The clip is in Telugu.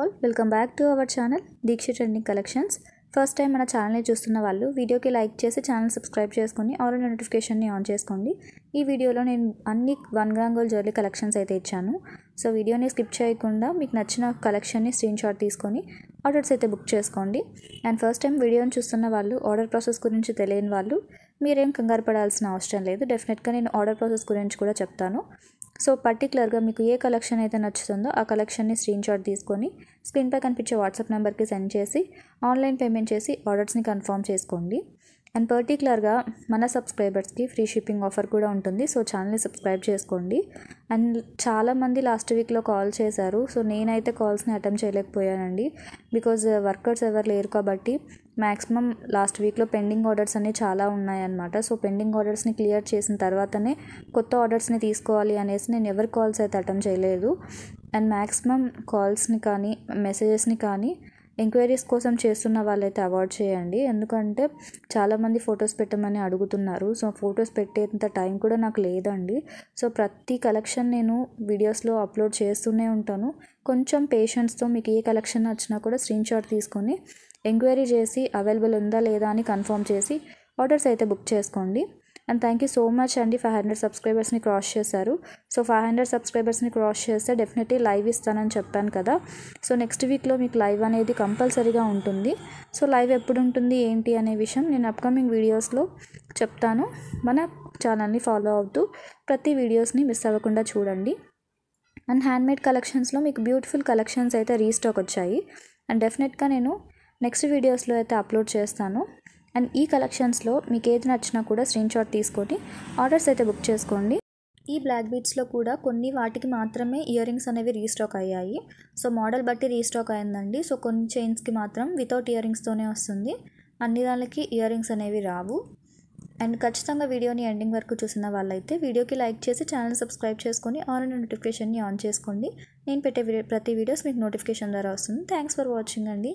all, welcome back to our channel Deeksha Trending Collections. First time మన ఛానల్ని చూస్తున్న వాళ్ళు వీడియోకి లైక్ చేసి ఛానల్ సబ్స్క్రైబ్ చేసుకొని ఆల్ నోటిఫికేషన్ని ఆన్ చేసుకోండి. ఈ వీడియోలో నేను అన్ని 1 గ్రామ్ గోల్డ్ జ్యువెలరీ కలెక్షన్స్ అయితే ఇచ్చాను. సో వీడియోని స్కిప్ చేయకుండా మీకు నచ్చిన కలెక్షన్ని స్క్రీన్ షాట్ తీసుకొని ఆర్డర్స్ అయితే బుక్ చేసుకోండి. అండ్ ఫస్ట్ టైం వీడియోని చూస్తున్న వాళ్ళు ఆర్డర్ ప్రాసెస్ గురించి తెలియని వాళ్ళు మీరేం కంగారు పడాల్సిన అవసరం లేదు. డెఫినెట్గా నేను ఆర్డర్ ప్రాసెస్ గురించి కూడా చెప్తాను. సో పర్టికులర్గా మీకు ఏ కలెక్షన్ అయితే నచ్చుతుందో ఆ కలెక్షన్ని స్క్రీన్ షాట్ తీసుకొని స్క్రీన్పై కనిపించే వాట్సాప్ నెంబర్కి సెండ్ చేసి ఆన్లైన్ పేమెంట్ చేసి ఆర్డర్స్ని కన్ఫర్మ్ చేసుకోండి. అండ్ పర్టికులర్గా మన సబ్స్క్రైబర్స్కి ఫ్రీ షిప్పింగ్ ఆఫర్ కూడా ఉంటుంది. సో ఛానల్ని సబ్స్క్రైబ్ చేసుకోండి. అండ్ చాలామంది లాస్ట్ వీక్లో కాల్ చేశారు. సో నేనైతే కాల్స్ని అటెంప్ట్ చేయలేకపోయానండి, బికాజ్ వర్కర్స్ ఎవరు లేరు కాబట్టి. మ్యాక్సిమం లాస్ట్ వీక్లో పెండింగ్ ఆర్డర్స్ అన్నీ చాలా ఉన్నాయన్నమాట. సో పెండింగ్ ఆర్డర్స్ని క్లియర్ చేసిన తర్వాతనే కొత్త ఆర్డర్స్ని తీసుకోవాలి అనేసి నేను ఎవరి కాల్స్ అయితే అటెంప్ట్ చేయలేదు. అండ్ మ్యాక్సిమం కాల్స్ని కానీ మెసేజెస్ని కానీ ఎంక్వైరీస్ కోసం చేస్తున్న వాళ్ళైతే అవాయిడ్ చేయండి. ఎందుకంటే చాలామంది ఫొటోస్ పెట్టమని అడుగుతున్నారు. సో ఫొటోస్ పెట్టేంత టైం కూడా నాకు లేదండి. సో ప్రతి కలెక్షన్ నేను వీడియోస్లో అప్లోడ్ చేస్తూనే ఉంటాను. కొంచెం పేషెన్స్తో మీకు ఏ కలెక్షన్ నచ్చినా కూడా స్క్రీన్ షాట్ తీసుకొని ఎంక్వైరీ చేసి అవైలబుల్ ఉందా లేదా అని కన్ఫర్మ్ చేసి ఆర్డర్స్ అయితే బుక్ చేసుకోండి. And thank you so much అండి. 500 సబ్స్క్రైబర్స్ని క్రాస్ చేశారు. సో 500 సబ్స్క్రైబర్స్ని క్రాస్ చేస్తే డెఫినెట్లీ లైవ్ ఇస్తానని చెప్పాను కదా. సో నెక్స్ట్ వీక్లో మీకు లైవ్ అనేది కంపల్సరీగా ఉంటుంది. సో లైవ్ ఎప్పుడు ఉంటుంది ఏంటి అనే విషయం నేను అప్కమింగ్ వీడియోస్లో చెప్తాను. మన ఛానల్ని ఫాలో అవుతూ ప్రతి వీడియోస్ని మిస్ అవ్వకుండా చూడండి. అండ్ హ్యాండ్మేడ్ కలెక్షన్స్లో మీకు బ్యూటిఫుల్ కలెక్షన్స్ అయితే రీస్టాక్ వచ్చాయి. అండ్ డెఫినెట్గా నేను నెక్స్ట్ వీడియోస్లో అయితే అప్లోడ్ చేస్తాను. అండ్ ఈ కలెక్షన్స్లో మీకు ఏది నచ్చినా కూడా స్క్రీన్ షాట్ తీసుకొని ఆర్డర్స్ అయితే బుక్ చేసుకోండి. ఈ బ్లాక్ బీడ్స్లో కూడా కొన్ని వాటికి మాత్రమే ఇయర్ రింగ్స్ అనేవి రీస్టాక్ అయ్యాయి. సో మోడల్ బట్టి రీస్టాక్ అయిందండి. సో కొన్ని చైన్స్కి మాత్రం వితౌట్ ఇయర్ రింగ్స్తోనే వస్తుంది, అన్ని దానికి ఇయర్ రింగ్స్ అనేవి రావు. అండ్ ఖచ్చితంగా వీడియోని ఎండింగ్ వరకు చూసిన వాళ్ళైతే వీడియోకి లైక్ చేసి ఛానల్ సబ్స్క్రైబ్ చేసుకొని ఆల్ నోటిఫికేషన్ని ఆన్ చేసుకోండి. నేను పెట్టే ప్రతి వీడియోస్ మీకు నోటిఫికేషన్ ద్వారా వస్తుంది. థ్యాంక్స్ ఫర్ వాచింగ్ అండి.